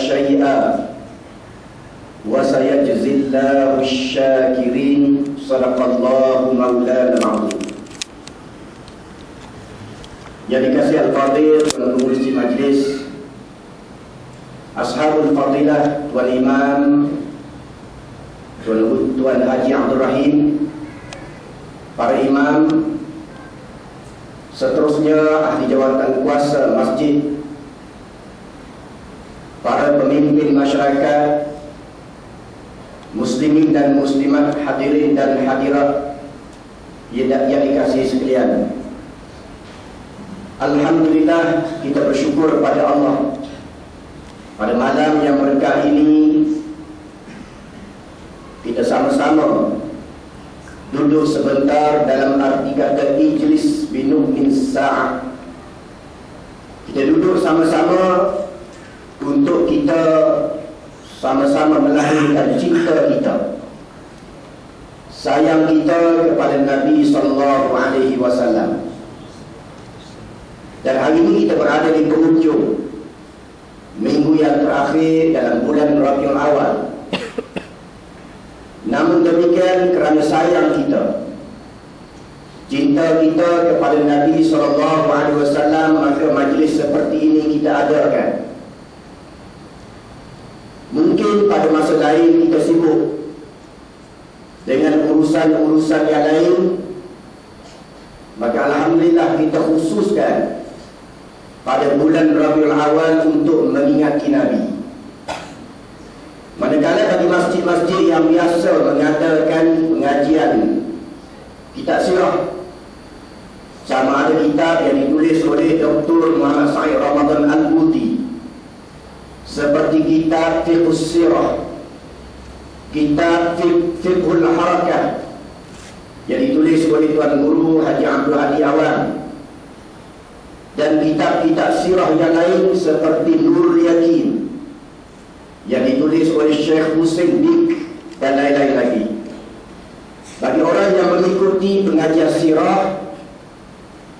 شيئا وسيجزي الله الشاكرين صدق الله مولانا العظيم. Yang dikasihi Al-Fadhil Tuan Pengurus Majlis, Ashabul Fadilah, Tuan Imam, Tuan Haji Abdul Rahim, para imam, seterusnya ahli jawatan kuasa masjid, para pemimpin masyarakat, muslimin dan muslimat, hadirin dan hadirat yang dikasihi sekalian. Alhamdulillah, kita bersyukur pada Allah pada malam yang berkah ini kita sama-sama duduk sebentar, dalam arti kata ijlis binuh min sa'ah. Kita duduk sama-sama untuk kita sama-sama melahirkan cinta kita, sayang kita kepada Nabi SAW. Dan hari ini kita berada di penghujung minggu yang terakhir dalam bulan Rabiul Awal. Namun demikian, kerana sayang kita, cinta kita kepada Nabi SAW, maka majlis seperti ini kita adakan. Mungkin pada masa lain kita sibuk dengan urusan-urusan yang lain, maka Alhamdulillah kita khususkan pada bulan Rabiul Awal untuk mengingati Nabi. Manakala bagi masjid-masjid yang biasa mengadakan pengajian kitab sirah, sama ada kitab yang ditulis oleh Dr. Muhammad Said Ramadan Al-Buti, seperti kitab Fiqhus Sirah, kitab Fiqhul Harakah yang ditulis oleh Tuan Guru Haji Abdul Hadi Awam, dan kitab-kitab sirah yang lain seperti Nurul Yakin yang ditulis oleh Syekh Hussein Dik, dan lain-lain lagi. Bagi orang yang mengikuti pengajian sirah,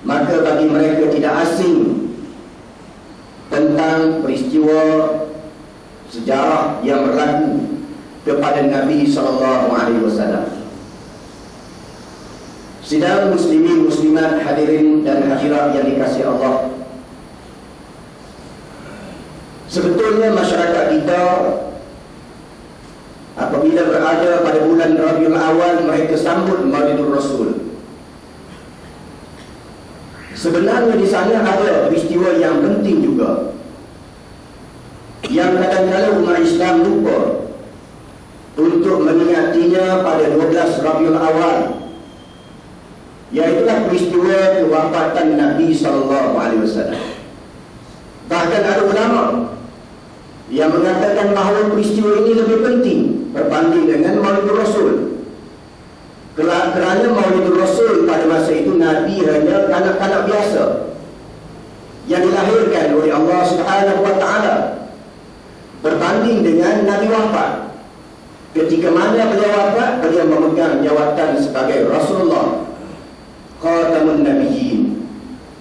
maka bagi mereka tidak asing tentang peristiwa sejarah yang berlaku kepada Nabi SAW. Sidang muslimin muslimat, hadirin dan hadirat yang dikasihi Allah, sebetulnya masyarakat kita apabila berada pada bulan Rabiul Awal, mereka sambut Maulidur Rasul. Sebenarnya di sana ada peristiwa yang penting juga, yang kadang-kadang umat Islam lupa untuk mengingatinya pada 12 Rabiul Awal, iaitulah peristiwa kewafatan Nabi SAW. Bahkan ada ulama yang mengatakan bahawa peristiwa ini lebih penting berbanding dengan Maulidur Rasul, kerana Maulidur Rasul pada masa itu Nabi hanya kanak-kanak biasa yang dilahirkan oleh Allah SWT, berbanding dengan Nabi wafat. Ketika mana beliau wafat, beliau memegang jawatan sebagai Rasulullah, Khatamun Nabiyyin.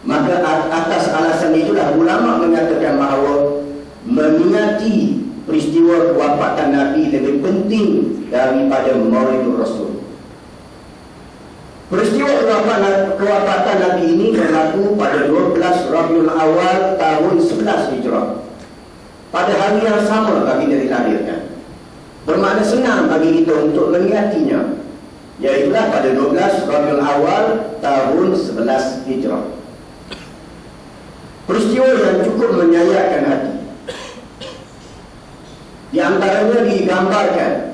Maka atas alasan itulah ulama mengatakan bahawa mengingati peristiwa kewafatan Nabi lebih penting daripada Maulidur Rasul. Peristiwa kewafatan Nabi ini berlaku pada 12 Rabiul Awal tahun 11 Hijrah, pada hari yang sama bagi dia dilahirkan. Bermakna senang bagi kita untuk mengingatinya, iaitulah pada 12 Rabiul Awal tahun 11 Hijrah. Peristiwa yang cukup menyayatkan hati. Di antaranya digambarkan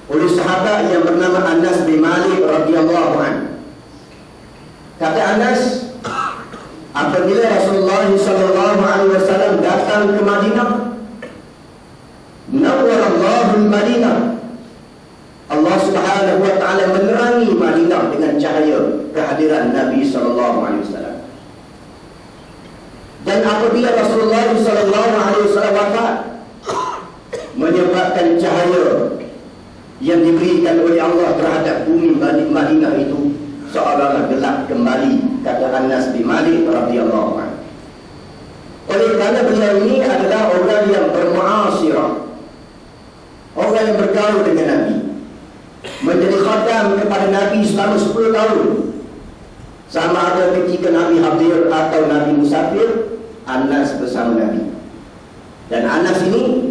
oleh sahabat yang bernama Anas bin Malik radhiyallahu anhu. Kata Anas, apabila Rasulullah SAW datang ke Madinah, nawwarallahu al-Madinah, Allah Subhanahu wa taala menerangi Madinah dengan cahaya kehadiran Nabi SAW. Dan apabila Rasulullah SAW wafat, menyebabkan cahaya yang diberikan oleh Allah terhadap bumi Madinah itu seolah-olah gelap kembali, kata Anas bin Malik radhiyallahu anhu. Oleh kerana beliau ini adalah orang yang bermuamalah bergaul dengan Nabi, menjadi khatam kepada Nabi selama 10 tahun. Sama ada ketika Nabi hadir atau Nabi musafir, Anas bersama Nabi. Dan Anas ini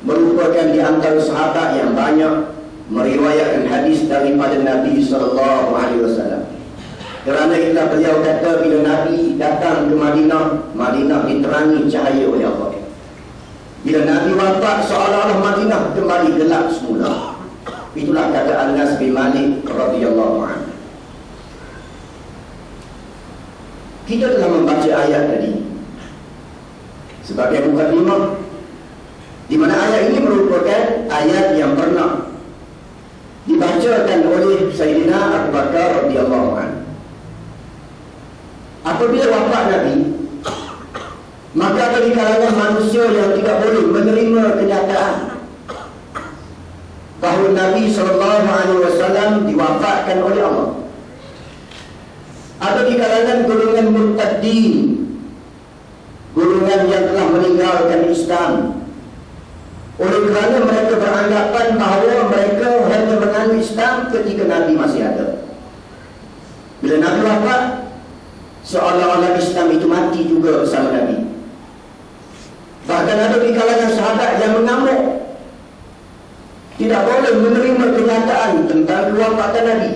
merupakan di antara sahabat yang banyak meriwayatkan hadis daripada Nabi SAW. Kerana kita beliau kata bila Nabi datang ke Madinah, Madinah diterangi cahaya oleh Allah. Bila Nabi wafat, seolah-olah Madinah kembali gelap semula. Itulah kata Anas bin Malik radhiyallahu anhu. Kita telah membaca ayat tadi sebagai mukadimah, di mana ayat ini merupakan ayat yang pernah dibacakan oleh Sayyidina Abu Bakar radhiyallahu anhu. Apabila wafat Nabi, maka ada di kalangan manusia yang tidak boleh menerima kenyataan bahawa Nabi SAW diwafatkan oleh Allah. Ada di kalangan golongan murtadin, golongan yang telah meninggalkan Islam, oleh kerana mereka beranggapan bahawa mereka hanya menganut Islam ketika Nabi masih ada. Bila Nabi wafat, seolah-olah Islam itu mati juga bersama Nabi. Bahkan ada di kalangan sahabat yang mengamuk, tidak boleh menerima kenyataan tentang kewafatan Nabi.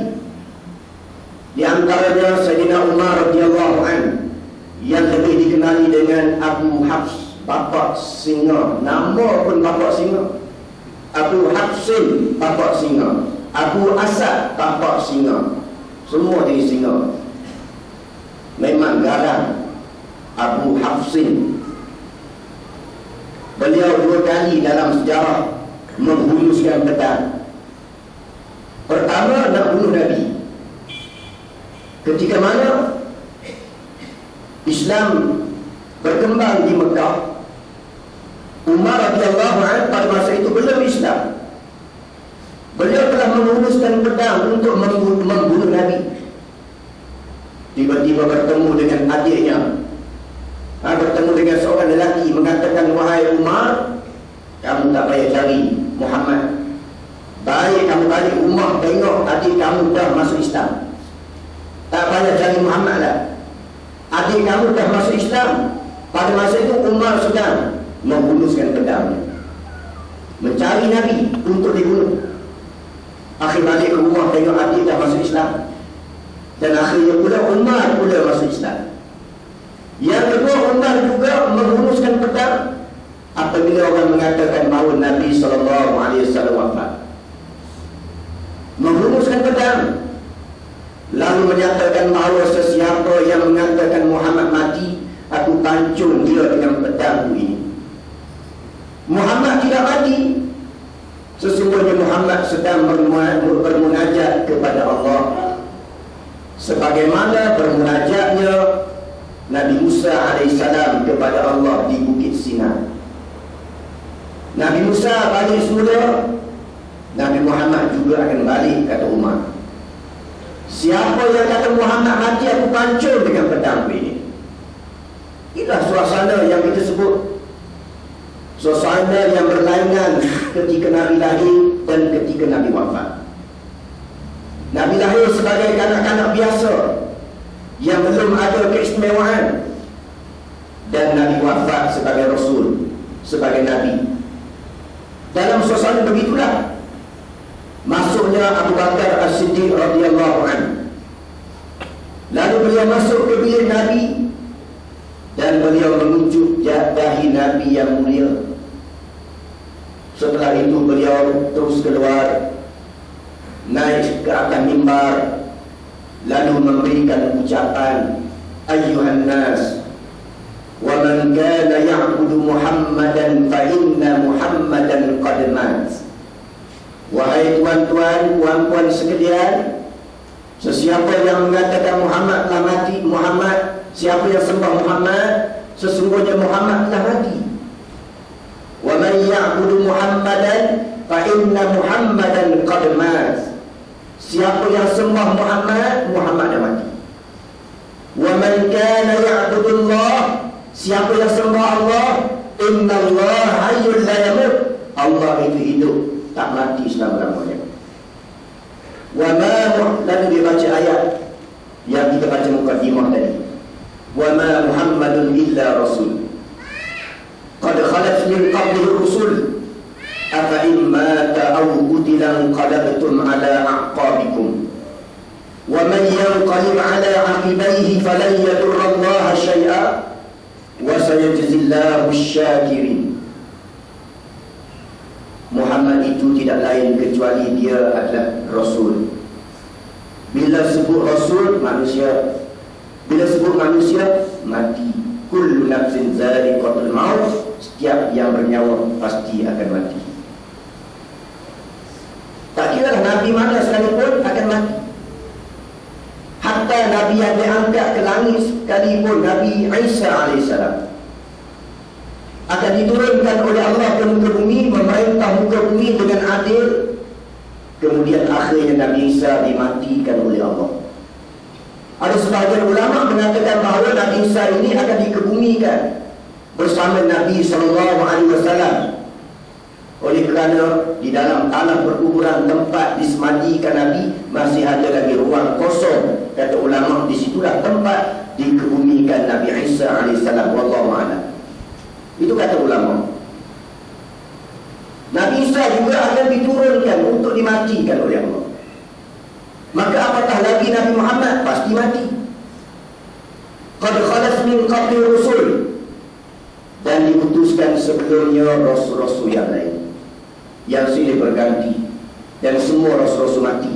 Di antaranya Sayyidina Umar radhiyallahu anhu, yang lebih dikenali dengan Abu Hafs, bapa singa. Nama pun bapa singa. Abu Hafsin, bapa singa. Abu Asad, bapa singa. Semua jadi singa. Memang garang Abu Hafsin. Beliau 2 kali dalam sejarah menghunuskan pedang. Pertama, nak bunuh Nabi. Ketika mana Islam berkembang di Mekah, Umar radhiyallahu anhu pada masa itu belum Islam. Beliau telah menghunuskan pedang untuk membunuh Nabi. Tiba-tiba bertemu dengan adiknya, bertemu dengan seorang lelaki, mengatakan, wahai Umar, kamu tak payah cari Muhammad. Baik kamu balik rumah, tengok adik kamu dah masuk Islam. Tak payah cari Muhammad lah. Adik kamu dah masuk Islam. Pada masa itu Umar sedang menghunuskan pedangnya, mencari Nabi untuk dibunuh. Akhir balik ke rumah, tengok adik dah masuk Islam. Dan akhirnya pula Umar pula masuk Islam. Yang kedua, Umar juga menghunuskan pedang apabila orang mengatakan bahawa Nabi SAW wafat. Menghunuskan pedang, lalu menyatakan bahawa sesiapa yang mengatakan Muhammad mati, aku pancung dia dengan pedangku ini. Muhammad tidak mati. Sesungguhnya Muhammad sedang bermunajat kepada Allah, sebagaimana bermunajatnya Nabi Musa AS kepada Allah di Bukit Sinai. Nabi Musa balik semula, Nabi Muhammad juga akan balik, kata Umar. Siapa yang kata Muhammad mati, aku pancung dengan pedang ini. Inilah suasana yang kita sebut suasana yang berlainan ketika Nabi lahir dan ketika Nabi wafat. Nabi lahir sebagai kanak-kanak biasa yang belum ada keistimewaan, dan Nabi wafat sebagai Rasul, sebagai Nabi. Dalam suasana begitulah masuknya Abu Bakar As-Siddiq radhiyallahu anhu. Lalu beliau masuk ke bilik Nabi dan beliau menunjuk dahi Nabi yang mulia. Setelah itu beliau terus keluar, naik ke atas mimbar, lalu memberikan ucapan, ayyuhan nas, wa man kana ya'budu Muhammadan fa inna Muhammadan qad mat. Wahai tuan-tuan, puan-puan sekalian, sesiapa yang mengatakan Muhammad telah mati, siapa yang sembah Muhammad, sesungguhnya Muhammad telah mati. Wa man ya'budu Muhammadan fa inna Muhammadan qad mat. Siapa yang sembah Muhammad, Muhammad dah mati. Wa man kana ya'budu Allah, siapa yang sembah Allah, inna Allah hayyul la yamut. Allah itu hidup, tak mati selama-lamanya. Wa ma, lalu dia baca ayat yang kita baca mukadimah tadi. Wa ma Muhammadun illa rasul qad khalat min qablihi rusul afa in mata aw qutila qalabtum ala a'qabikum wa man yanqalib ala 'aqibaihi falan yadurra Allah syai'a wa sayajzillahu asy-syakirin. Muhammad itu tidak lain kecuali dia adalah Rasul. Bila sebut Rasul, manusia. Bila sebut manusia, mati. Kullu nafsin za'iqatul maut. Setiap yang bernyawa pasti akan mati. Tak kira Nabi mana sekalipun akan mati. Hatta Nabi yang diangkat ke langit sekalipun, Nabi Isa AS akan diturunkan oleh Allah ke muka bumi, memerintah muka bumi dengan adil. Kemudian akhirnya Nabi Isa dimatikan oleh Allah. Ada sebahagian ulama mengatakan bahawa Nabi Isa ini akan dikebumikan bersama Nabi SAW. Oleh kerana di dalam tanah perkuburan tempat disemadikan Nabi masih ada lagi ruang kosong. Kata ulama, disitulah tempat dikebumikan Nabi Isa AS. Wallahu a'lam. Itu kata ulama. Nabi Isa juga akan diturunkan untuk dimatikan oleh Allah. Maka apatah lagi Nabi Muhammad, pasti mati. Qad khalas min qabli rusul, dan diutuskan sebelumnya rasul-rasul yang lain yang silih berganti, dan semua rasul-rasul mati.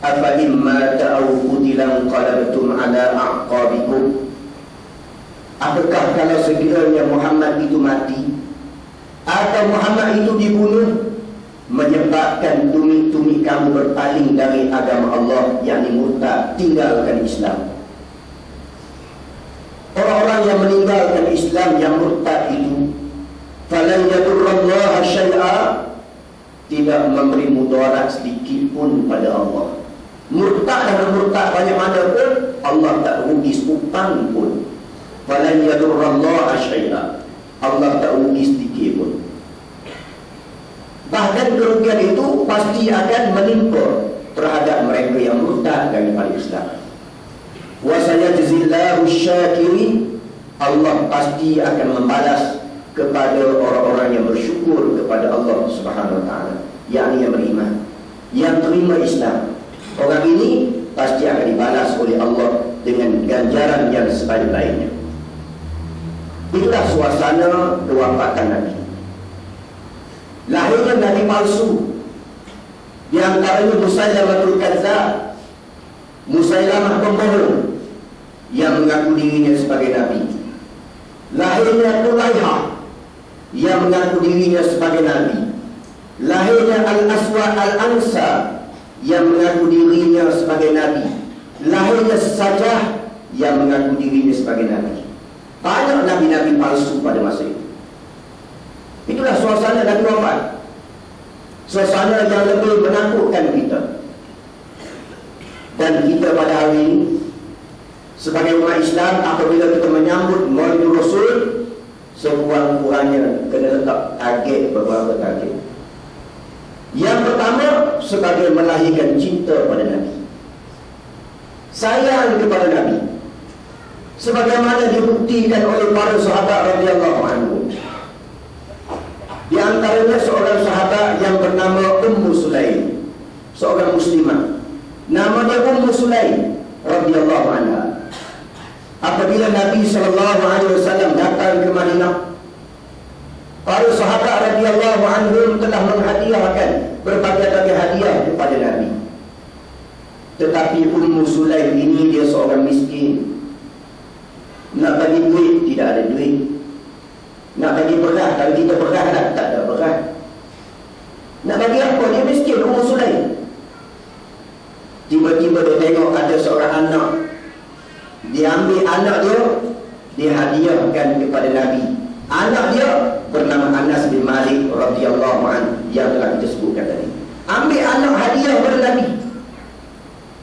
Afa imma ta'aw qutilan qalabtum ala a'qabikum. Apakah kalau sekiranya Muhammad itu mati atau Muhammad itu dibunuh, menyebabkan tumit-tumit kamu berpaling dari agama Allah, yakni murtad, tinggalkan Islam. Orang-orang yang meninggalkan Islam, yang murtad itu, falan yadurrallaha syai'a, tidak memberi mudarat sedikit pun pada Allah. Murtad dan murtad banyak mana pun, Allah tak rugi seupang pun. Falan yadurrallaha syai'a, Allah tak rugi sedikit pun. Bahkan kerugian itu pasti akan menimpa terhadap mereka yang murtad daripada Islam. Wa sayajzillahu asy-syakirin, Allah pasti akan membalas kepada orang-orang yang bersyukur kepada Allah Subhanahu wa taala, yakni yang beriman, yang terima Islam. Orang ini pasti akan dibalas oleh Allah dengan ganjaran yang sebaik-baiknya. Itulah suasana kewafatan Nabi. Lahirnya Nabi palsu, di antaranya Musailamatul Kadzdzab, Musailamah pembohong yang mengaku dirinya sebagai Nabi. Lahirnya Tulaiha yang mengaku dirinya sebagai Nabi. Lahirnya Al-Aswad Al-Ansa yang mengaku dirinya sebagai Nabi. Lahirnya Sajah yang mengaku dirinya sebagai Nabi. Banyak Nabi-Nabi palsu pada masa itu. Itulah suasana Nabi wafat. Suasana yang lebih menakutkan kita. Dan kita pada hari ini sebagai umat Islam, apabila kita menyambut Maulid Rasul, sekurang-kurangnya kena letak target, beberapa target. Yang pertama, sebagai melahirkan cinta pada Nabi, sayang kepada Nabi, sebagaimana dibuktikan oleh para sahabat radhiyallahu anhu. Di antaranya seorang sahabat yang bernama Ummu Sulaim, seorang muslimah. Nama dia Ummu Sulaim radhiyallahu anha. Apabila Nabi SAW datang ke Madinah, para sahabat radhiyallahu anhum telah menghadiahkan berbagai-bagai hadiah kepada Nabi. Tetapi Ummu Sulaim ini dia seorang miskin. Nak bagi duit, tidak ada duit. Nak bagi beras, kalau kita beras tak ada beras. Nak bagi apa? Dia miskin, Ummu Sulaim. Tiba-tiba dia tengok ada seorang anak, dia ambil anak dia, dia hadiahkan kepada Nabi. Anak dia bernama Anas bin Malik radhiyallahu anhu yang telah kita sebutkan tadi. Ambil anak hadiah kepada Nabi.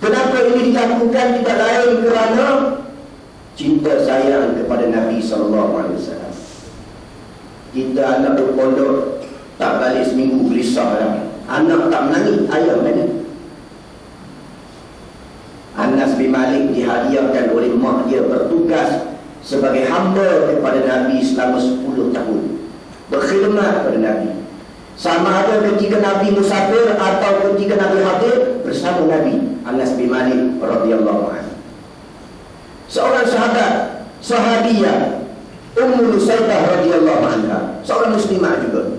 Kenapa ini dilakukan? Tidak lain kerana cinta sayang kepada Nabi SAW. Kita anak berpondok tak balik seminggu gelisah lah. Anak tak menangis, ayah menangis. Anas bin Malik dihadiahkan oleh mak dia bertugas sebagai hamba kepada Nabi selama 10 tahun, berkhidmat kepada Nabi. Sama ada ketika Nabi musafir atau ketika Nabi hadir bersama Nabi. Anas bin Malik radhiyallahu anhu. Seorang sahabat, sahabiyah, Ummu Nusaybah radhiyallahu anha, seorang muslimah juga.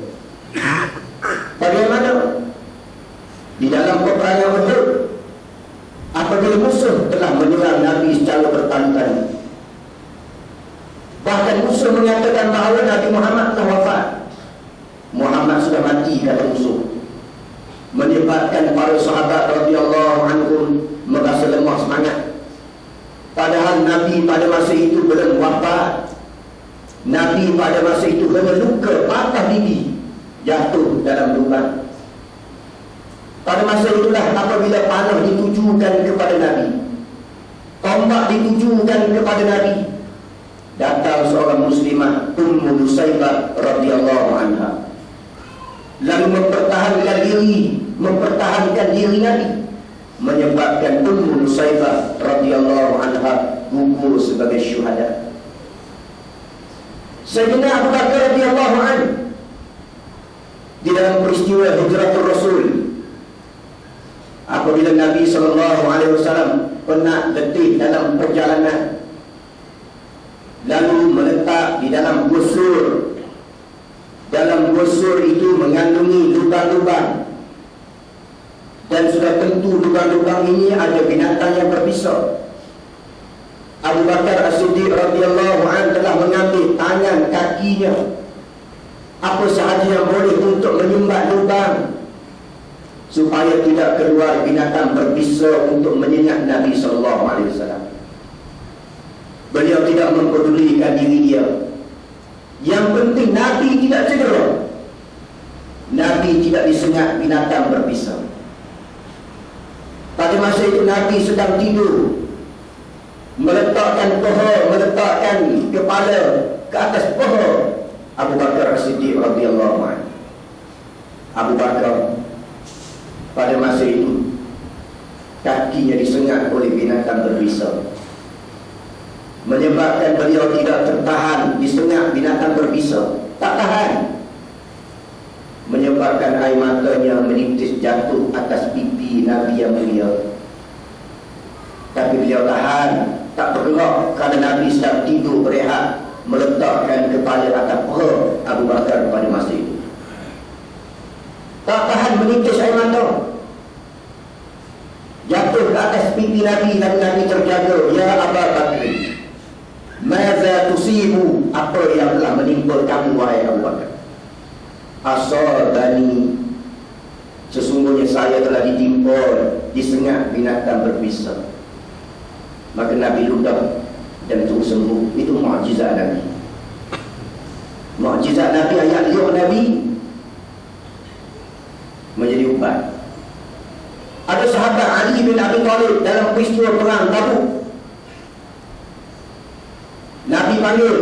Bagaimana di dalam peperangan Uhud, apabila musuh telah menyerang Nabi secara berkali-kali, bahkan musuh menyatakan bahawa Nabi Muhammad telah wafat, Muhammad sudah mati, kata musuh, menyebabkan para sahabat radhiyallahu anhum merasa lemah semangat. Padahal Nabi pada masa itu belum wafat. Nabi pada masa itu kena luka, patah gigi, jatuh dalam lubang. Pada masa itulah apabila panah ditujukan kepada Nabi, tombak ditujukan kepada Nabi, datang seorang muslimah, Ummu Nusaybah radhiyallahu anha, lalu mempertahankan diri Nabi, menyebabkan Ummu Nusaybah radhiyallahu anha gugur sebagai syuhada. Sayyidina Abu Bakar radhiyallahu anhu di dalam peristiwa Hijratul Rasul, apabila Nabi SAW pernah letih dalam perjalanan, lalu meletak di dalam busur. Dalam busur itu mengandungi lubang-lubang, dan sudah tentu lubang-lubang ini ada binatang yang berbisa. Abu Bakar As-Siddiq radhiyallahu anhu telah mengambil tangan kakinya, apa sahaja yang boleh untuk menyumbat lubang, supaya tidak keluar binatang berbisa untuk menyengat Nabi SAW. Beliau tidak mempedulikan diri dia. Yang penting Nabi tidak cedera, Nabi tidak disengat binatang berbisa. Pada masa itu Nabi sedang tidur, meletakkan kepala ke atas paha Abu Bakar As-Siddiq radhiyallahu anhu. Abu Bakar pada masa itu kakinya disengat oleh binatang berbisa, menyebabkan beliau tidak tertahan, disengat binatang berbisa, tak tahan, menyebabkan air matanya menitis jatuh atas pipi Nabi yang mulia. Tapi beliau tahan, tak bergerak, kerana Nabi sedang tidur berehat, meletakkan kepala atas paha Abu Bakar pada masa itu. Tak tahan menitis air mata, jatuh ke atas pipi Nabi, dan Nabi terjaga. Ya Abu Bakar, maza tusibu, apa yang telah menimpa kamu wahai Abu Bakar? Asabani, sesungguhnya saya telah ditimpa, disengat binatang berbisa. Maka Nabi ludah dan terus sembuh. Itu mukjizat Nabi. Mukjizat Nabi, ayat liur Nabi menjadi ubat. Ada sahabat Ali bin Abi Thalib dalam peristiwa perang Tabuk. Nabi panggil,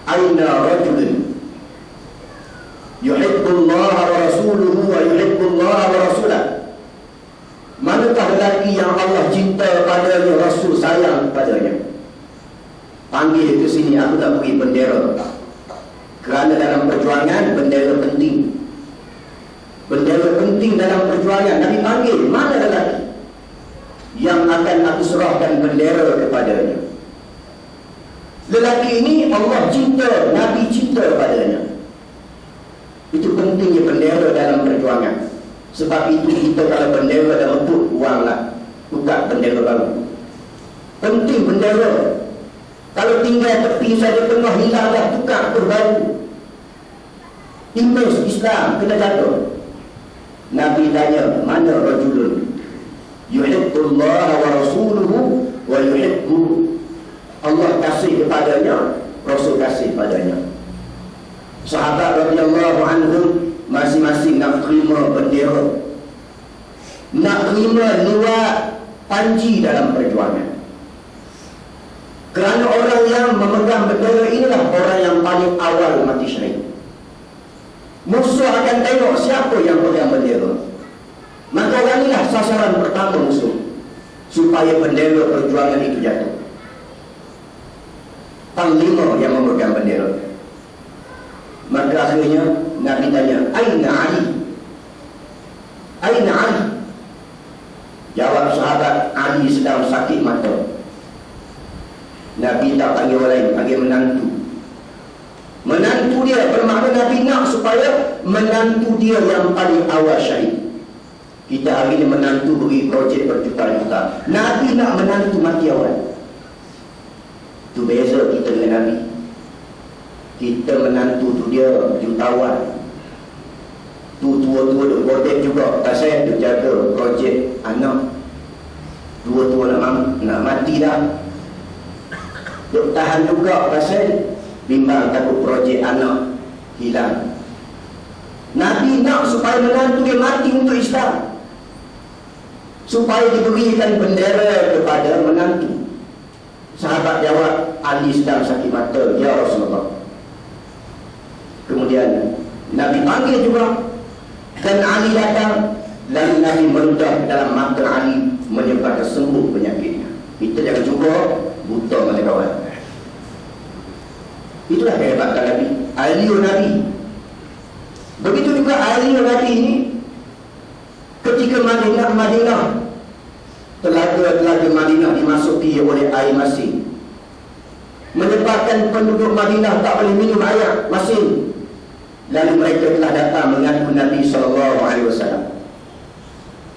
aina rajulun yuhibbullah wa rasuluhu wa yuhibbullah wa rasulah. Manakah lelaki yang Allah cinta padanya, Rasul sayang padanya? Panggil ke sini, aku tak beri bendera. Kerana dalam perjuangan bendera penting. Bendera penting dalam perjuangan. Nabi panggil, mana lelaki yang akan aku serahkan bendera kepadanya? Lelaki ini Allah cinta, Nabi cinta padanya. Itu pentingnya bendera dalam perjuangan. Sebab itu kita kalau bendera dah rebut, buanglah, tukar bendera baru. Penting bendera. Kalau tinggal tepi saja tengah, hilanglah, tukar baru. Image Islam kena jatuh. Nabi tanya, mana rajulun yuhibbullah wa rasuluhu wa yuhibbu, Allah kasih kepadanya, Rasul kasih padanya. Sahabat radhiyallahu anhum masing-masing nak terima bendera, nak terima luar panji dalam perjuangan. Kerana orang yang memegang bendera inilah orang yang paling awal mati syahid. Musuh akan tengok siapa yang pegang bendera. Maka orang inilah sasaran pertama musuh, supaya bendera perjuangan itu jatuh. Panglima yang memegang bendera. Maka akhirnya Nabi tanya, Aina Ali? Aina Ali? Jawab sahabat, Ali sedang sakit mata. Nabi tak panggil orang lain, panggil menantu. Menantu dia, bermakna Nabi nak supaya menantu dia yang paling awal syahid. Kita hari ini menantu beri projek berjuta-juta. Nabi nak menantu mati awal. Itu beza kita dengan Nabi. Kita menantu tu dia jutawan. Tu tua-tua duk bodek juga. Pasal dia jaga projek anak. Tua-tua nak mati dah. Duk tahan juga pasal bimbang takut projek anak hilang. Nabi nak supaya menantu dia mati untuk Islam, supaya diberikan bendera kepada menantu. Sahabat jawab, Ali sedang sakit mata, ya Rasulullah. Kemudian Nabi panggil juga, dan Ali datang. Lalu Nabi meludah ke dalam mata Ali, menyebabkan sembuh penyakitnya. Kita jangan cuba buta mata kawan. Itulah kehebatan Nabi, ahli Nabi. Begitu juga ahli Nabi ini, ketika Madinah, telaga Madinah dimasuki oleh air masin, menyebabkan penduduk Madinah tak boleh minum air masin. Lalu mereka telah datang mengaku Nabi SAW.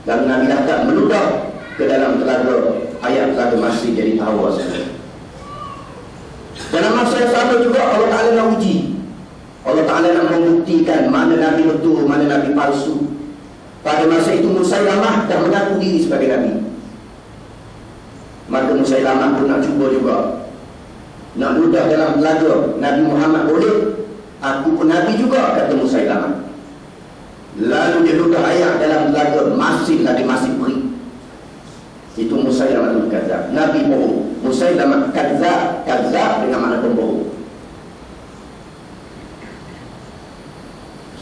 Lalu Nabi datang meludah ke dalam telaga masin jadi tawa saja. Dalam masa yang sama juga Allah Ta'ala nak uji. Allah Ta'ala nak membuktikan mana Nabi betul, mana Nabi palsu. Pada masa itu Musailamah dah mengaku diri sebagai Nabi. Maka Musailamah pun nak cuba juga, nak ludah dalam telaga Nabi Muhammad boleh, aku pun Nabi juga, kata Musailamah. Lalu dia ludah ayat dalam telaga, masih lagi perih. Itu Musailamah kadzab, Nabi bohong. Musailamah kadzab dengan makna pembohong.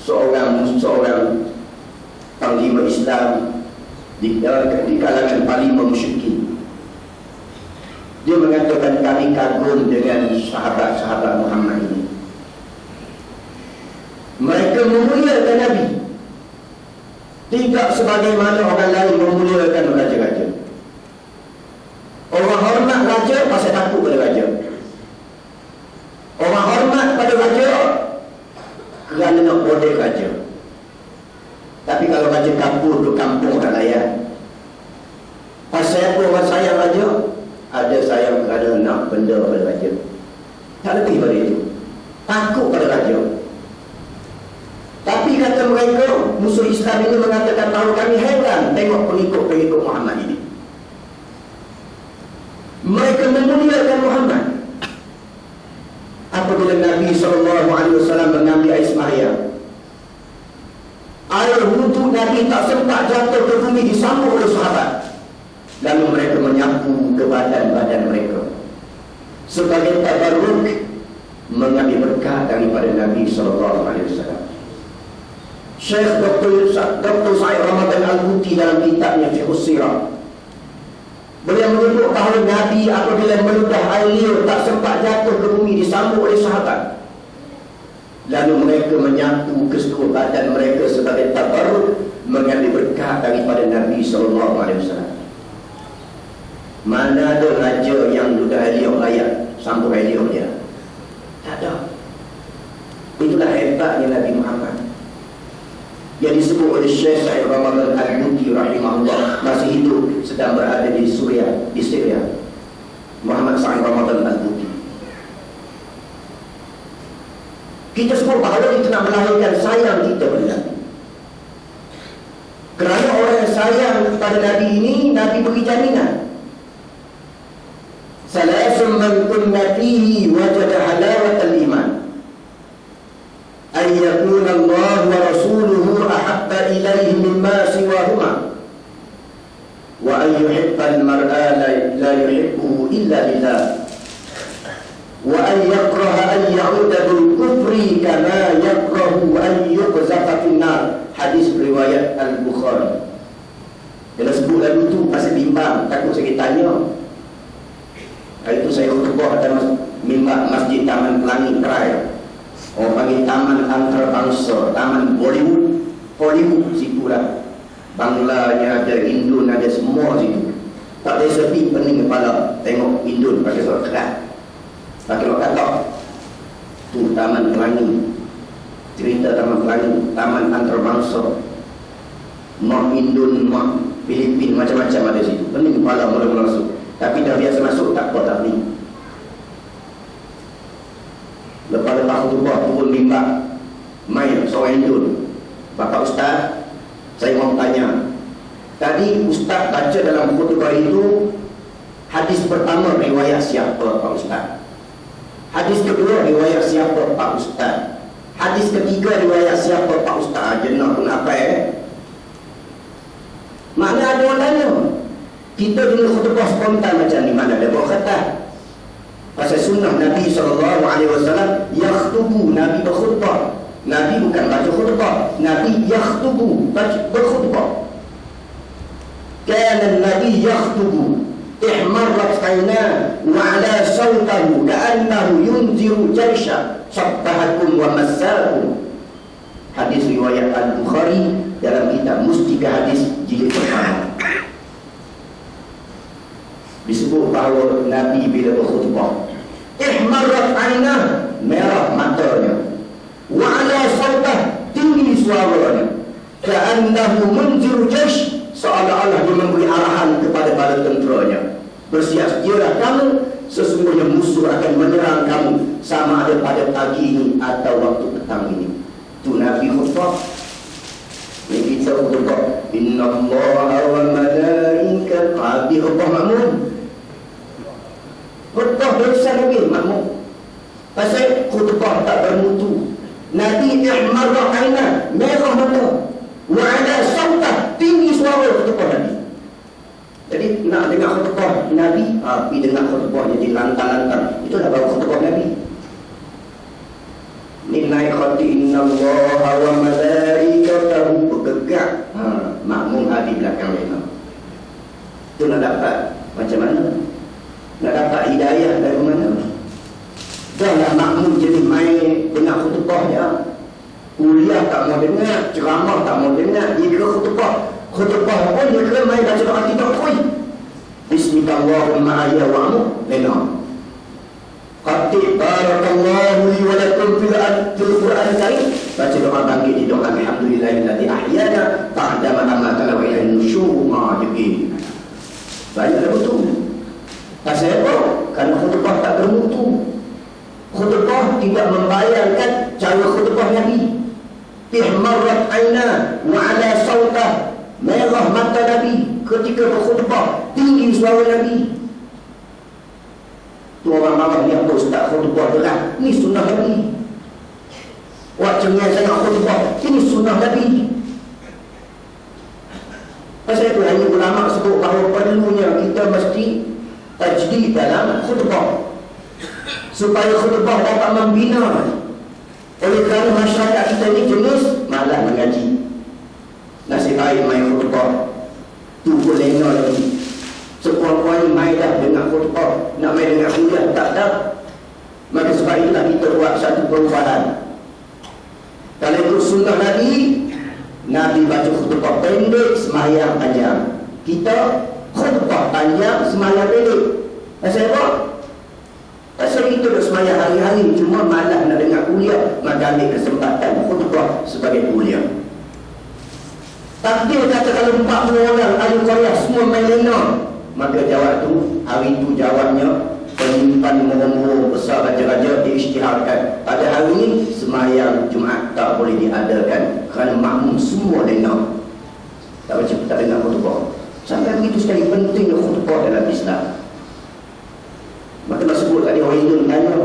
Seorang panglima Islam di kalangan panglima musyrikin, dia mengatakan, kami kagum dengan sahabat-sahabat Muhammad ini. Mereka memuliakan Nabi, tidak sebagaimana orang lain memuliakan raja-raja. Orang hormat raja pasal takut pada raja. Orang hormat pada raja kerana nak bodek raja. Tapi kalau raja kapur duduk kampung orang layan, pasal apa orang sayang raja? Ada sayang kerana nak benda pada raja. Tak lebih pada itu. Takut pada raja. Tapi kata mereka, musuh Islam ini mengatakan, tahu kami heran tengok pengikut-pengikut Muhammad ini. Mereka memuliakan Muhammad. Apabila Nabi SAW mengambil air sembahyang, air wudhu Nabi tak sempat jatuh ke bumi, disambut oleh sahabat. Lalu mereka menyapu ke badan-badan mereka sebagai tabarruk, mengambil berkah daripada Nabi SAW. Syekh Dr. Sa'id Ramadan Al-Buti dalam kitabnya Fiqhus Sirah, beliau menyebut bahawa Nabi apabila meludah air liur tak sempat jatuh ke bumi, disambut oleh sahabat. Lalu mereka menyapu ke seluruh badan mereka sebagai tabarruk, mengambil berkah daripada Nabi SAW. Mana ada raja yang ludah air liur layak sambut air liur dia? Tak ada. Itulah hebatnya Nabi Muhammad, yang disebut oleh Syekh Sa'id Ramadan Al-Buti rahimahullah, masih hidup, sedang berada di Syria. Muhammad Sa'id Ramadan Al-Buti. Kita sebut bahawa kita nak melahirkan sayang kita pada Nabi. Kerana orang yang sayang kepada Nabi ini, Nabi beri jaminan. Salasun man kunna fihi wajada halawatal iman. An yakuna Allah wa rasuluhu ahabba ilaihi mimma siwahuma, wa an yuhibba al-mar'a la yuhibbuhu illa lillah, wa an yakraha an ya'uda bil kufri kama yakrahu an yuqdha hadis riwayat Al-Bukhari. Kena sebut lalu tu pasal bimbang, takut saya tanya. Hari itu saya khutbah atas mimbar Masjid Taman Pelangi Kerai. Orang panggil Taman Antarabangsa, Taman Hollywood situ lah. Banglanya ada, Indon ada, semua situ. Tak boleh sepi pening kepala tengok Indon pakai surat keras, pakai surat katak. Tu Taman Pelangi. Cerita Taman Pelangi, Taman Antarabangsa, Mak Indon, Mak Filipin, macam-macam ada situ. Pening kepala mula-mula masuk. Tapi dah biasa masuk, tak apa, tak pening. Lepas-lepas khutbah turun mimbar, main seorang Indon. Bapak Ustaz, saya mau tanya, tadi Ustaz baca dalam khutbah itu hadis pertama riwayat siapa Pak Ustaz? Hadis kedua riwayat siapa Pak Ustaz? Hadis ketiga riwayat siapa Pak Ustaz? Jenah pun apa Mana ada orang tanya. Kita dengar khutbah spontan macam ni, mana ada buat kata. Pasal sunnah Nabi SAW, yakhtubu, Nabi berkhutbah. Nabi bukan baca khutbah, Nabi yakhtubu, berkhutbah. Kana Nabi yakhtubu, ihmarrat aynah wa ala sawtahu ka'annahu yunziru jaysha sabbahakum wa massakum. Hadis riwayat Al-Bukhari dalam kitab Mustika Hadis jilid pertama. Disebut bahawa Nabi bila berkhutbah, ihmarrat aynah, merah matanya, wa ala sawtah, tinggi suaranya, ka'annahu munziru jaysh, seolah-olah dia memberi arahan kepada para tenteranya, bersiap sedialah kamu, sesungguhnya musuh akan menyerang kamu, sama ada pada pagi ini atau waktu petang ini. Itu Nabi khutbah. Ini kita khutbah, inna allaha wa malaikatahu, Nabi khutbah makmum. Khutbah besar lagi makmum. Pasal khutbah tak bermutu. Nabi ihmarra aynah, merah mata, wa ala sawtah, tinggi suara khutbah Nabi. Jadi nak dengar khutbah Nabi, pergi dengar khutbah jadi lantang-lantang. Itulah baru khutbah Nabi. Nilai khati innallaha wa malaikatahu, bergegak. Makmum di belakang mereka. Itu nak dapat macam mana? Nak dapat hidayah dari mana? Janganlah makmum jadi main dengar khutbah dia. Kuliah tak mau dengar, ceramah tak mau dengar, dia kira khutbah. Khutbah pun dia kira main baca doa tidak kuih. Bismillahirrahmanirrahim ayat wa'amu lena. Khatib barakallahu li wa lakum fil Qur'an karim. Baca doa bangkit di doa alhamdulillahilladzi ahyana ba'da ma amatana wa ilaihin nusyur. Jadi banyak betul. Pasal apa? Kerana khutbah tak bermutu. Khutbah tidak membayangkan cara khutbah Nabi. Ihmarrat aynah wa ala sawtah, merah mata Nabi ketika berkhutbah, tinggi suara Nabi. Tu orang marah ni, apa Ustaz khutbah berat? Ni sunnah Nabi. Wak cengai sangat khutbah, ini sunnah Nabi. Pasal itu hanya ulama sebut bahawa perlunya kita mesti tajdid dalam khutbah, supaya khutbah dapat membina. Oleh kerana masyarakat kita ni jenis malas mengaji. Nasib baik main khutbah, tu pun lena lagi. Sepuan-puan main dah dengar khutbah, nak main dengar kuliah tak dah. Maka sebab itulah kita buat satu perubahan. Kalau ikut sunnah Nabi, Nabi baca khutbah pendek, sembahyang panjang. Kita khutbah panjang, sembahyang pendek. Pasal apa? Pasal kita dah sembahyang hari-hari, cuma malas nak dengar kuliah, maka ambil kesempatan khutbah sebagai kuliah. Takdir kata kalau 40 orang ahli Korea semua main lena, maka jawab tu, hari tu jawabnya penyimpan mohon-mohon besar raja-raja diisytiharkan. Pada hari ini sembahyang Jumaat tak boleh diadakan kerana makmum semua lena, tak baca, tak dengar khutbah. Sampai begitu sekali pentingnya khutbah dalam Islam. Maka nak sebut tadi orang Hindu tanya,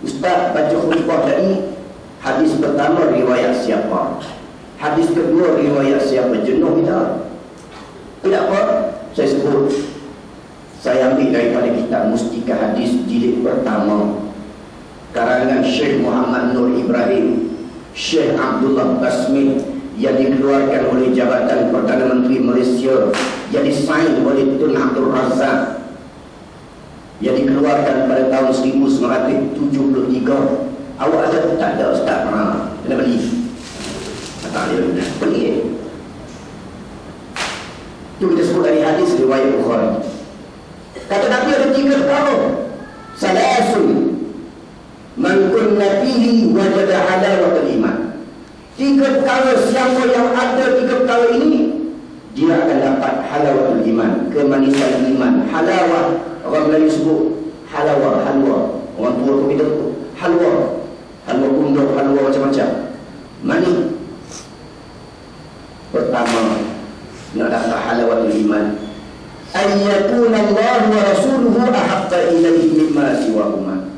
Ustaz baca khutbah tadi, hadis pertama riwayat siapa? Hadis kedua riwayat siapa? Jenuh kita. Tidak apa, saya sebut. Saya ambil daripada kitab Mustika Hadis jilid pertama, karangan Syekh Muhammad Nur Ibrahim, Syekh Abdullah Basmi, yang dikeluarkan oleh Jabatan Perdana Menteri Malaysia, yang disain oleh Tun Abdul Razak, yang dikeluarkan pada tahun 1973. Awak ada tak? Ada ustaz pernah kena beli? Tak ada, beli. Itu kita sebut dari hadis riwayat Bukhari. Kata Nabi ada 3 perkara. Salasun man kunna fihi wajada halawatul iman. 3 perkara, siapa yang ada 3 perkara ini, dia akan dapat halawatul iman, kemanisan iman. Halawah, orang Melayu sebut halawah, halwa. Orang tua tu kita halwa, halwa kunduh, halwa macam-macam. Mani. Pertama, nak dapat halawatul iman, ayyakuna Allah wa rasuluhu ahabba ilaihi mimma siwahuma.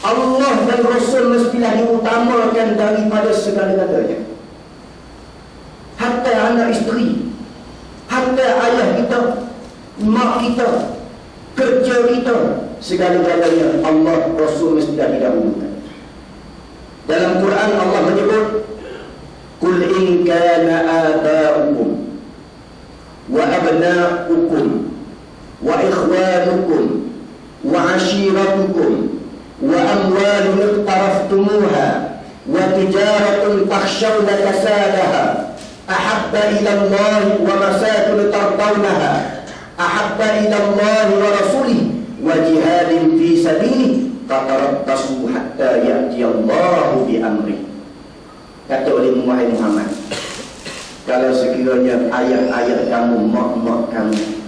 Allah dan Rasul mestilah diutamakan daripada segala-galanya. Hatta anak isteri, hatta ayah kita, mak kita, kerja kita, segala-galanya Allah Rasul mestilah didahulukan. Dalam Quran Allah menyebut, Qul in kana aba'ukum wa abna'ukum wa ikhwanukum wa ashiratukum wa amwalun iqtaraftumuha wa tijaratun takhshawna kasadaha ahabba ila Allah wa masakin tardawnaha ahabba ila Allah wa rasulih wa jihadin fi sabilih fatarabbasu hatta ya'ti Allah bi amrih. Kata oleh Muhammad, kalau sekiranya ayah-ayah kamu, mak-mak kamu,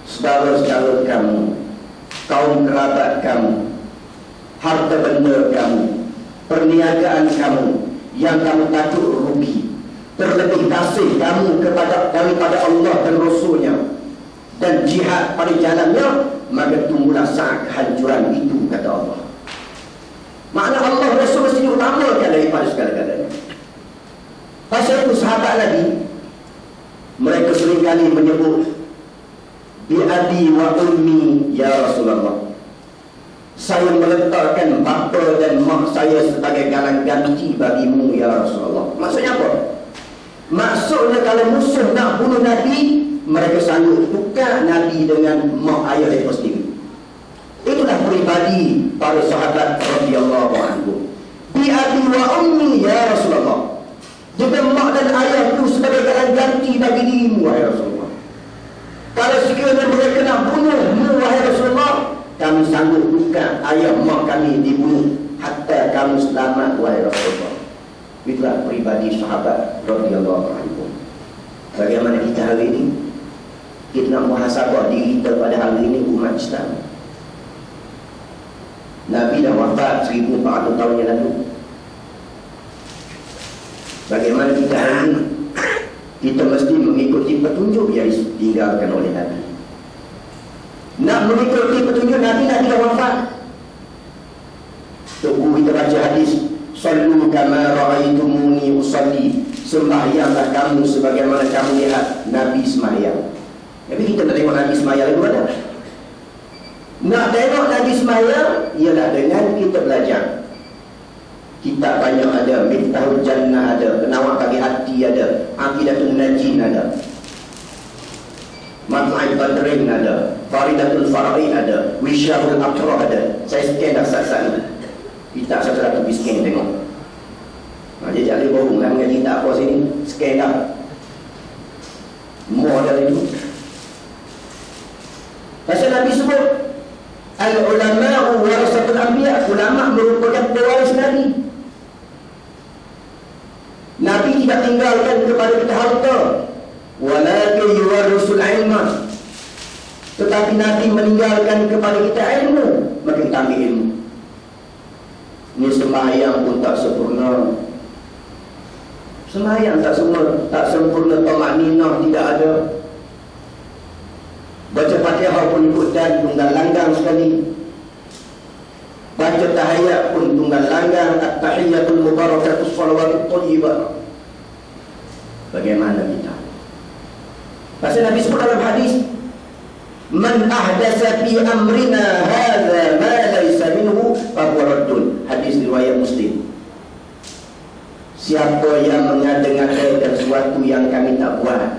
saudara-saudara kamu, kaum kerabat kamu, harta benda kamu, perniagaan kamu yang kamu takut rugi, terlebih kasih kamu daripada Allah dan Rasulnya, dan jihad pada jalannya, maka tunggulah saat kehancuran itu, kata Allah. Makna Allah Rasul mesti diutamakan daripada segala-galanya. Pasal itu sahabat Nabi, mereka seringkali menyebut bi abi wa ummi ya Rasulullah. Saya meletakkan bapa dan mak saya sebagai galang ganti bagimu ya Rasulullah. Maksudnya apa? Maksudnya kalau musuh nak bunuh Nabi, mereka sanggup tukar Nabi dengan mak ayah mereka sendiri. Itulah pribadi para sahabat radhiyallahu anhu. Bi abi wa ummi ya Rasulullah. Juga mak dan ayahku sebagai galang ganti bagi dirimu wahai Rasulullah. Kalau sekiranya mereka nak bunuhmu wahai Rasulullah, kami sanggup tukar ayah mak kami dibunuh hatta kamu selamat wahai Rasulullah. Itulah pribadi sahabat radhiyallahu anhu. Bagaimana kita hari ini? Kita nak muhasabah diri kita pada hari ini umat Islam. Nabi dah wafat 1400 tahun yang lalu. Bagaimana kita hari ini? Kita mesti mengikuti petunjuk yang ditinggalkan oleh Nabi. Nak mengikuti petunjuk Nabi, Nabi dah wafat. Tunggu kita baca hadis, sallu kama ra'aitumuni usalli. Sembahyanglah kamu sebagaimana kamu lihat Nabi sembahyang. Tapi kita tak tengok Nabi sembahyang lagu mana? Nak tengok Nabi sembahyang ialah dengan kita belajar. Kitab banyak ada, Miftahul Jannah ada, Penawar Bagi Hati ada, Aqidatul Najin ada, Matla'i Badrin ada, Faridatul Fara'i ada, Wisharul Atrah ada. Saya scan dah sat-sat ni. Kitab satu-satu pergi scan tengok. Jadi tak boleh bohong lah mengaji tak apa sini. Scan dah. More dari itu. Pasal Nabi sebut al-ulama'u warasatul anbiya. Ulama' merupakan pewaris Nabi. Nabi tidak tinggalkan kepada kita harta, walakin yuwarrisul ilma. Tetapi Nabi meninggalkan kepada kita ilmu, maka kita ambil ilmu. Ini sembahyang pun tak sempurna. Sembahyang tak sempurna, tamakninah tidak ada. Baca Fatihah pun ikut dan tunggal langgang sekali. Baca tahiyat pun tunggal langgang. At-tahiyyatul mubarakatus salawatut thayyibah. Bagaimana kita? Pasal Nabi sebut dalam hadis, man ahdasa fi amrina hadza ma laysa minhu fa huwa raddun. Hadis riwayat Muslim. Siapa yang mengada-ngadakan sesuatu yang kami tak buat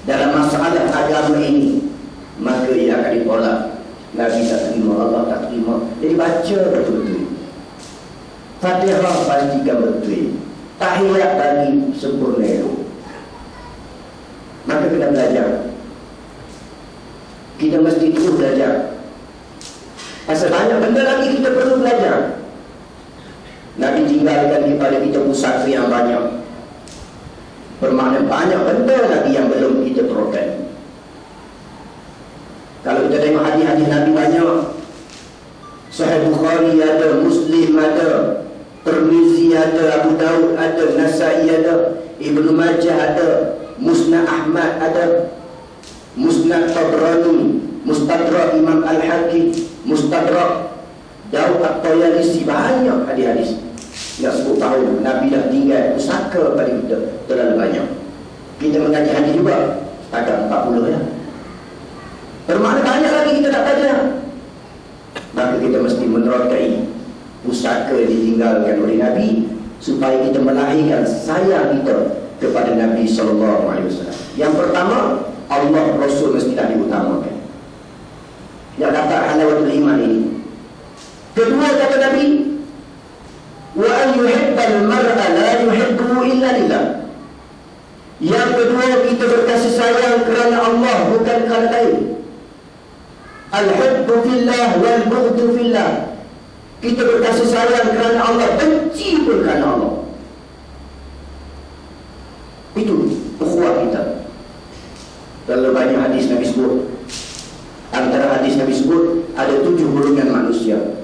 dalam masalah agama ini, maka ia akan ditolak. Nabi tak terima, Allah tak terima. Jadi baca betul-betul. Fatihah pastikan betul. Tahiyat bagi sempurna itu. Maka kena belajar. Kita mesti terus belajar. Pasal banyak benda lagi kita perlu belajar. Nabi tinggalkan daripada kita pusaka yang banyak. Bermakna banyak benda lagi yang belum kita terapkan. Kalau kita tengok hadis-hadis Nabi banyak. Sahih Bukhari ada, Muslim ada, Tirmizi ada, Abu Daud ada, Nasai ada, Ibnu Majah ada, Musnad Ahmad ada, Musnad Tabrani, Mustadrak Imam Al-Hakim, Mustadrak Daud At-Tayalisi. Banyak hadis-hadis. Nak sebut tahu Nabi dah tinggal pusaka pada kita terlalu banyak. Kita mengaji hadis juga agak 40 ya. Bermakna banyak lagi kita tak belajar. Maka kita mesti menerokai pusaka yang ditinggalkan oleh Nabi supaya kita melahirkan sayang kita kepada Nabi SAW. Yang pertama, Allah Rasul mesti tak diutamakan. Yang dapat halawatul iman ini. Kedua kata Nabi, wa an yuhibbal mar'a la yuhibbu illa lillah. Yang kedua, kita berkasih sayang kerana Allah, bukan kerana lain. Al-hubbu fillah wal bughdu fillah. Kita berkasih sayang kerana Allah, benci pun kerana Allah. Itu ukhuwah kita. Kalau banyak hadis Nabi sebut, antara hadis Nabi sebut ada 7 golongan manusia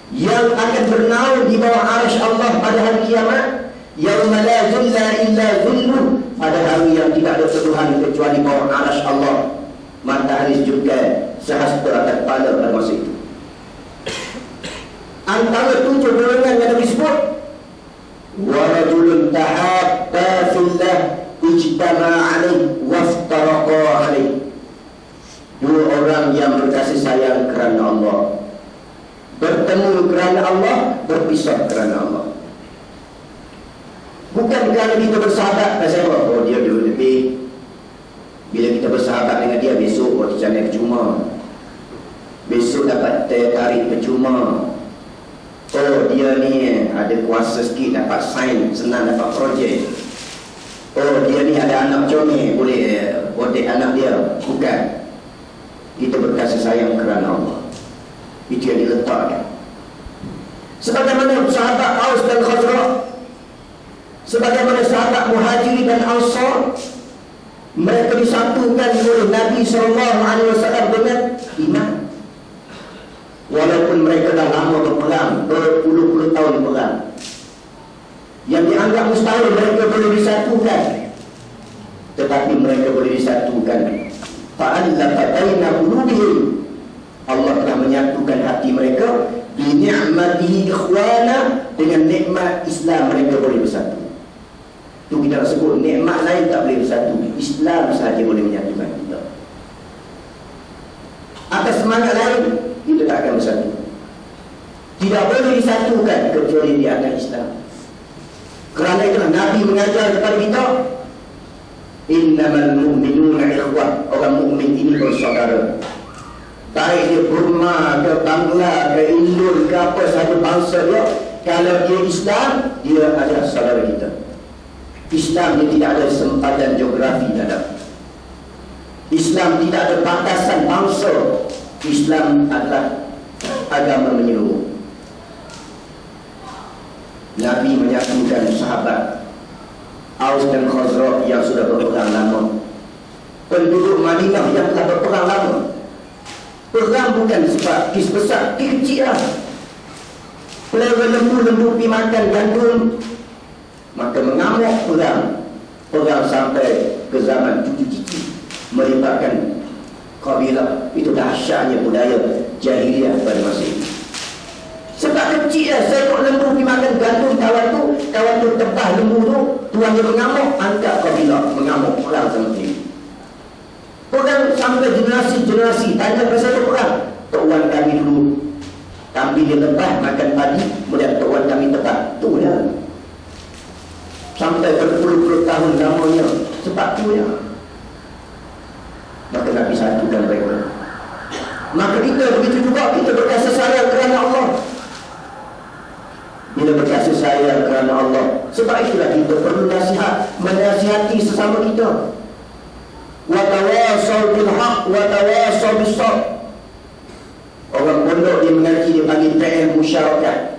yang akan bernaung di bawah arsy Allah pada hari kiamat. Yauma la zilla illa zilluh, pada hari yang tidak ada sesuatu kecuali bawah arsy Allah. Matahari sejukkan sehasta atas kepala pada masa itu. Antara 7 golongan yang Nabi sebut, wa rajulun tahabba fillah ijtama'a alaihi waftaraqa alaihi. 2 orang yang berkasih sayang kerana Allah, bertemu kerana Allah, berpisah kerana Allah. Bukan kerana kita bersahabat pasal apa? Oh dia dulu lebih. Bila kita bersahabat dengan dia, besok waktu jalan percuma, besok dapat tarik percuma. Oh dia ni ada kuasa sikit, dapat sign, senang dapat projek. Oh dia ni ada anak comel, boleh bodek anak dia. Bukan. Kita berkasih sayang kerana Allah. Itu yang diletakkan. Sebagaimana sahabat Aus dan Khazraj, sebagaimana sahabat Muhajirin dan Ansar, mereka disatukan oleh Nabi SAW dengan iman. Walaupun mereka dah lama berperang, berpuluh-puluh tahun berperang, yang dianggap mustahil mereka boleh disatukan, tetapi mereka boleh disatukan. Fa'allafa baina qulubihim, Allah telah menyatukan hati mereka. Bi ni'matihi ikhwana, dengan nikmat Islam mereka boleh bersatu. Itu kita sebut nikmat lain tak boleh bersatu, Islam sahaja boleh menyatukan kita. Atas semangat lain kita tak akan bersatu. Tidak boleh disatukan kecuali di atas Islam. Kerana itulah Nabi mengajar kepada kita, innamal mu'minuna ikhwah. Orang mukmin ini bersaudara. Baik dia Burma ke Bangla ke Indon ke apa sahaja bangsa dia, kalau dia Islam, dia adalah saudara kita. Islam dia tidak ada sempatan geografi dalam. Islam tidak ada batasan bangsa. Islam adalah agama menyeluruh. Nabi menyatukan sahabat Aus dan Khazraj yang sudah berperang lama, penduduk Madinah yang telah berperang lama. Perang bukan sebab kis besar, kis kecil lah. Pelera lembu-lembu pergi makan gandum, maka mengamuk perang. Perang sampai ke zaman cucu cici, melibatkan kabilah. Itu dahsyatnya budaya jahiliah pada masa itu. Sebab kecil lah, seekor lembu pergi makan gandum, kawan tu tebah lembu tu, tuan dia mengamuk, angkat kabilah mengamuk, perang sama dia. Perang sampai generasi-generasi, tanya pasal perang. Tok Wan kami dulu kambing dia tebah makan padi, kemudian Tok Wan kami tebah. Tu lah. sampai berpuluh-puluh tahun lamanya. Sebab tu ya. Maka Nabi satukan mereka. Maka kita begitu juga, kita berkasih sayang kerana Allah. Bila berkasih sayang kerana Allah, sebab itulah kita perlu nasihat, menasihati sesama kita. Wa tawasaw bil haqq wa tawasaw bis sabr. Orang pondok dia mengaji, dia panggil fi'il musyarakah.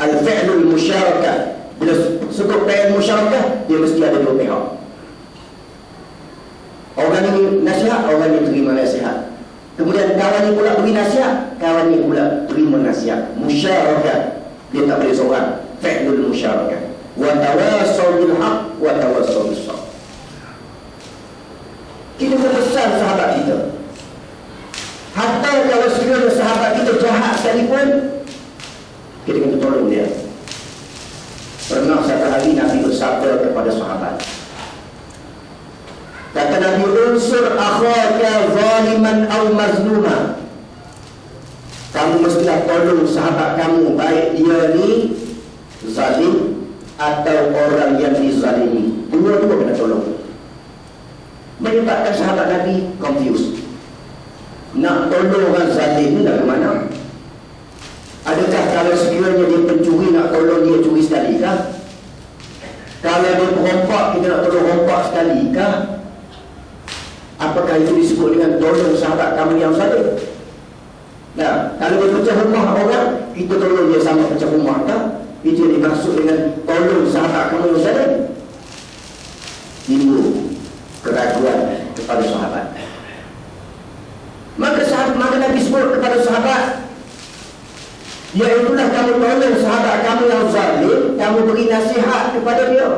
Al-fi'lul musyarakah. Bila sebut fi'il musyarakah, dia mesti ada dua pihak. Orang ini nasihat, orang ini terima nasihat. Kemudian kawan ini pula beri nasihat, kawan ini pula terima nasihat. Musyarakah. Dia tak boleh seorang. Fi'lul musyarakah. Wa tawasaw bil haqq wa tawasaw bis sabr. Kita berpesan sahabat kita. Hatta kalau sekiranya sahabat kita jahat sekalipun, kita kena tolong dia. Pernah satu hari Nabi bersabda kepada sahabat, kata Nabi, unsur akhaka zaliman aw mazluma. Kamu mestilah tolong sahabat kamu, baik dia ni zalim atau orang yang dizalimi. Dua-dua kena tolong. Menyebabkan sahabat Nabi confused. Nak tolong orang zalim ni dari mana? Adakah kalau sekiranya dia pencuri, nak tolong dia curi sekali kah? Kalau dia perompak, kita nak tolong rompak sekali kah? Apakah itu disebut dengan tolong sahabat kamu yang zalim? Nah, kalau dia pecah rumah orang, kita tolong dia sama pecah rumah kah? Itu yang dimaksud dengan tolong sahabat kamu yang zalim. Timbul keraguan kepada sahabat. Maka Nabi sebut kepada sahabat, iaitulah kamu tolong sahabat kamu yang zalim, kamu beri nasihat kepada dia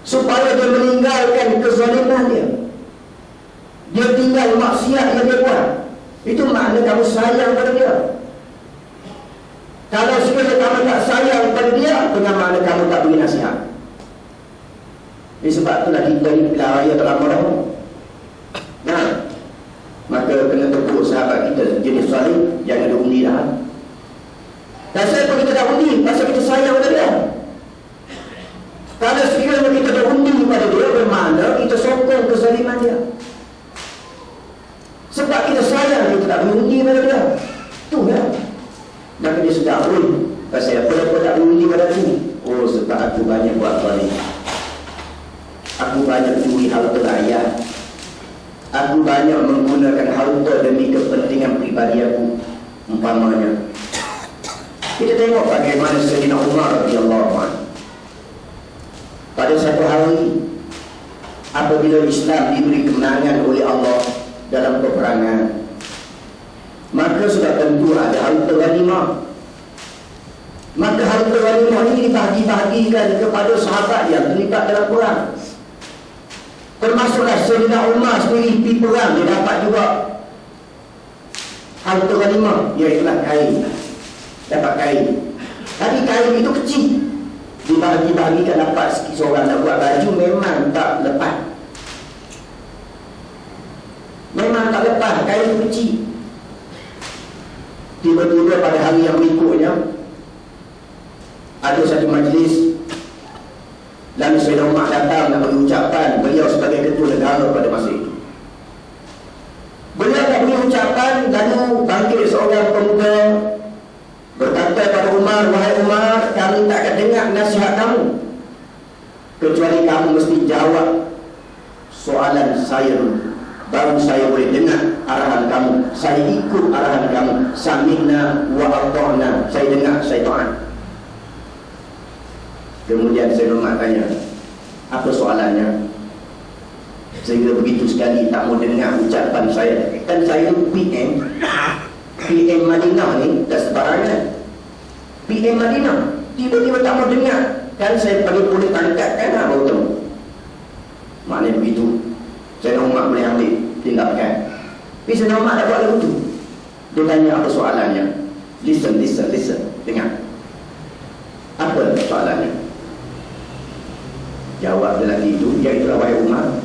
supaya dia meninggalkan kezaliman dia. Dia tinggal maksiat yang dia buat. Itu makna kamu sayang pada dia. Kalau sekiranya kamu tak sayang pada dia, dengan makna kamu tak beri nasihat. Ini sebab itulah kita ni pilihan raya terlama dah. Nah, maka kena tegur sahabat kita jenis zalim, jangan ada undi dah. Dan saya pun kita dah undi, pasal kita sayang pada dia. Kalau sekiranya kita dah undi pada dia, bermakna kita sokong kezaliman dia. Sebab kita sayang, kita tak berundi pada dia. Tu kan. Maka dia sedar, pasal apa tak berundi pada aku? Oh, sebab aku banyak buat zalim. Aku banyak curi harta rakyat. Aku banyak menggunakan harta demi kepentingan pribadi aku. Umpamanya, kita tengok bagaimana Sayyidina Umar radhiyallahu anhu. Pada satu hari, apabila Islam diberi kemenangan oleh Allah dalam peperangan, maka sudah tentu ada harta ghanimah. Maka harta ghanimah ini dibahagi-bahagikan kepada sahabat yang terlibat dalam perang. Termasuklah Sayyidina Umar sendiri pergi perang, dia dapat juga harta ghanimah, iaitulah kain. Dapat kain. Tapi kain itu kecil, dibahagi-bahagikan, dapat sikit seorang nak buat baju, memang tak lepas. Memang tak lepas, kain itu kecil. Tiba-tiba pada hari yang berikutnya, ada satu majlis, lalu Sayyidina Umar datang nak beri ucapan, beliau sebagai ketua negara pada masa itu. Beliau nak beri ucapan, lalu bangkit seorang pemuda berkata pada Umar, wahai Umar, kami tak akan dengar nasihat kamu kecuali kamu mesti jawab soalan saya dulu, baru saya boleh dengar arahan kamu. Saya ikut arahan kamu. Sami'na wa ata'na, saya dengar, saya taat. Kemudian saya Umar tanya, apa soalannya? Sehingga begitu sekali tak mau dengar ucapan saya. Kan saya PM Madinah ni tak sebarangan. PM Madinah tiba-tiba tak mau dengar. Kan saya panggil boleh tangkapkan lah, baru tahu. Maknanya begitu. Saya Umar boleh ambil tindakan. Tapi saya Umar tak buat lagu tu. Dia tanya apa soalannya. Listen. Dengar. Apa soalannya? Jawab lelaki itu, iaitulah, wahai Umar,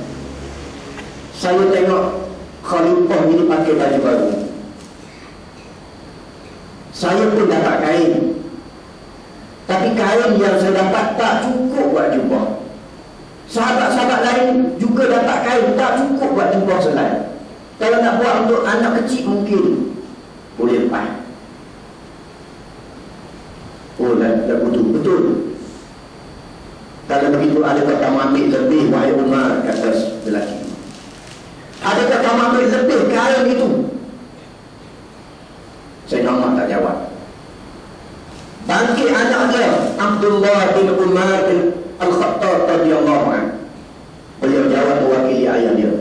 saya tengok khalifah ini pakai baju baru. Saya pun dapat kain. Tapi kain yang saya dapat tak cukup buat jubah. Sahabat-sahabat lain juga dapat kain, tak cukup buat jubah selai. Kalau nak buat untuk anak kecil mungkin boleh lepas. Oh, dah betul. Kalau begitu, adakah kamu ambil lebih, wahai Umar, kata lelaki. Adakah kamu ambil lebih kain itu? Sayyidina Umar tak jawab. Bangkit anak dia, Abdullah bin Umar bin Al-Khattab radhiyallahu anhu. Beliau jawab mewakili ayah dia.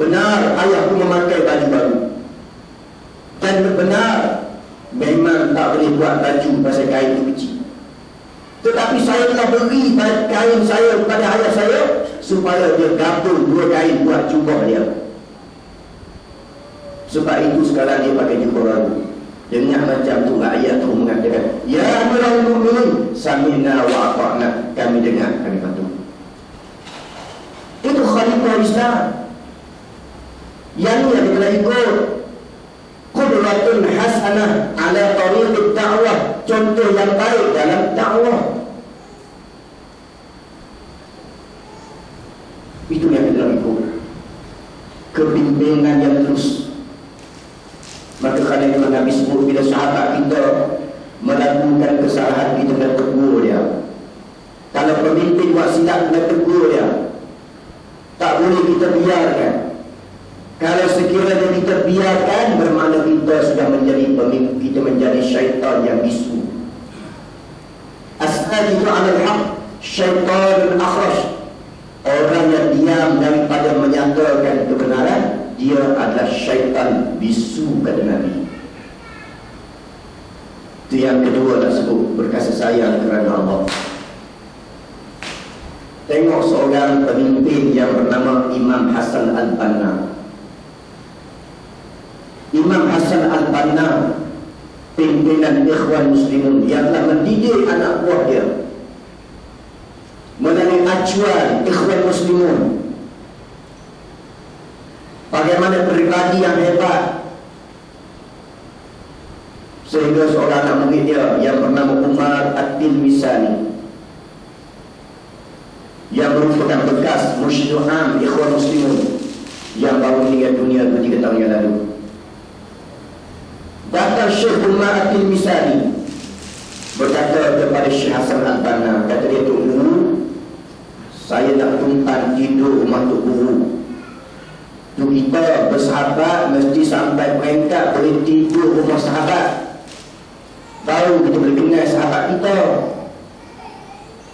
Benar, ayahku memakai baju baru. Dan benar, memang tak boleh buat baju pasal kain itu kecil. Tetapi saya telah beri kain saya kepada ayah saya supaya dia gabung dua kain buat jubah dia. Sebab itu sekarang dia pakai jubah baru. Dengar macam tu ayat tu mengatakan, ya amirul mukminin, samina wa ata'na, kami dengar, kami patuh. Itu khalifah Islam. Yang ni yang kita ikut qudratun hasanah ala tariqid da'wah, contoh yang baik dalam dakwah. Itu yang kita ikut, kepimpinan yang terus. Maka kerana itu Nabi sebut, bila sahabat kita melakukan kesalahan, kita kena tegur dia. Kalau pemimpin buat silap, kena tegur dia. Tak boleh kita biarkan. Kalau sekiranya kita biarkan, bermakna kita sudah menjadi pemimpin, kita menjadi syaitan yang bisu. As-sadiqu 'alal haqq syaitanun akhraj. Orang yang diam daripada menyatakan kebenaran, dia adalah syaitan bisu, kata Nabi. Itu yang kedua nak sebut, berkasih sayang kerana Allah. Tengok seorang pemimpin yang bernama Imam Hasan Al-Banna. Imam Hasan Al-Banna, pimpinan Ikhwan Muslimun, yang telah mendidik anak buah dia melalui acuan Ikhwan Muslimun. Bagaimana pribadi yang hebat, sehingga seorang anak murid dia yang bernama Umar At-Tilmisani, yang merupakan bekas Mursyidul Am Ikhwan Muslimun, yang baru meninggal dunia 3 tahun yang lalu. Datang Syekh Umar At-Tilmisani berkata kepada Syekh Hasan Al-Banna, kata dia, Tok Guru, saya nak tumpang tidur rumah Tok Guru. Tu kita bersahabat mesti sampai peringkat boleh tidur rumah sahabat, baru kita boleh kenal sahabat kita.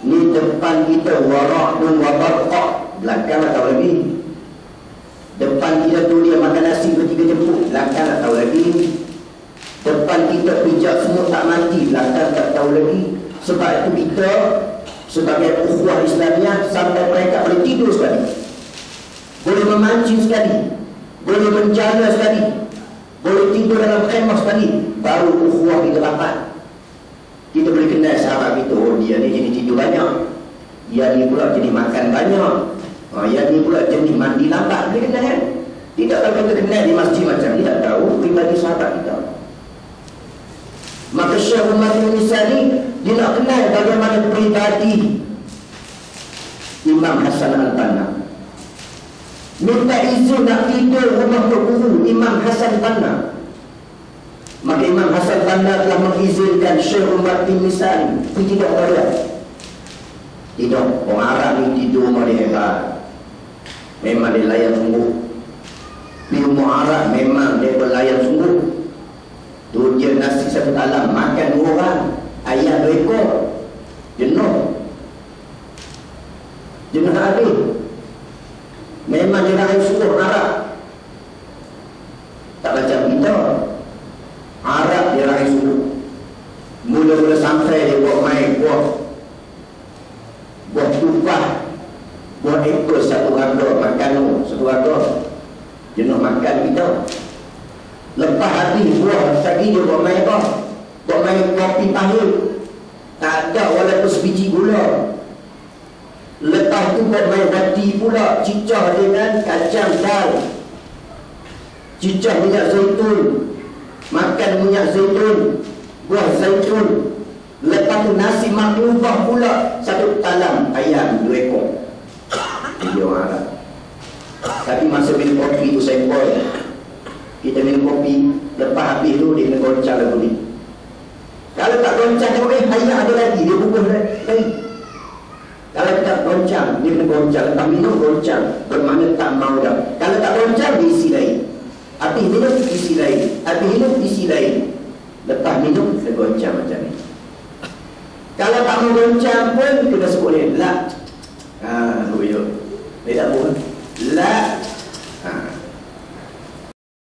Ni depan kita warahun wabarqah, belakang tak tahu lagi. Depan kita tu dia makan nasi 2-3 jemput, belakang tak tahu lagi. Depan kita pijak semua tak mati, belakang tak tahu lagi. Sebab itu kita sebagai ukhuwah Islamiah sampai peringkat boleh tidur sekali, boleh memancing sekali, boleh menjaga sekali, boleh tidur dalam khemah sekali, baru ukhuwah kita dapat. Kita boleh kenal sahabat kita, oh dia ni jadi tidur banyak, dia ni pula jadi makan banyak, dia ni pula jadi mandi lambat. Boleh kenal kan? Tidak kalau kita kenal di masjid macam ni, tak tahu pribadi sahabat kita. Maka Syekh Umar Al-Misani, dia nak kenal bagaimana pribadi Imam Hasan Al-Banna. Minta izin nak tidur rumah Tok Guru Imam Hasan Banna. Maka Imam Hasan Banna telah mengizinkan Syekh Umar Al-Misani pergi tidur pada. Tidur. Orang Arab ni tidur rumah dia hebat, memang dia layan sungguh. Ilmu Arab memang dia berlayan sungguh. Tu dia nasi 1 talam, makan 2 orang, ayam 2 ekor, jenuh habis. Memang dia rakyat sungguh Arab, tak macam kita. Arab dia rakyat sungguh. Mula-mula sampai dia buat main buah tufah, buah ekor 1 raga, makan 1 raga, jenuh makan kita. Lepas habis buah lagi dia buat main apa? Buat main kopi pahit, tak ada walaupun sebiji gula. Lepas tu buat main roti pula, cicah dengan kacang dal, cicah minyak zaitun, makan minyak zaitun, buah zaitun. Lepas tu nasi maklubah pula, 1 salam ayam 2 ekor. Dia orang Arab. Tapi masa minum kopi tu sempoi. Kita minum kopi, lepas habis tu dia kena goncang lagu ni. Kalau tak goncang, tengok ayam ada lagi, dia buka lagi. Kalau tak goncang, dia kena goncang. Lepas minum goncang, bermakna tak mau dah. Kalau tak goncang, dia isi lain. Habis minum, isi lain. Habis minum, isi lain. Lepas minum, kena goncang macam ni. Kalau tak mau goncang pun, kena sebut dia la. Dia tak boleh. La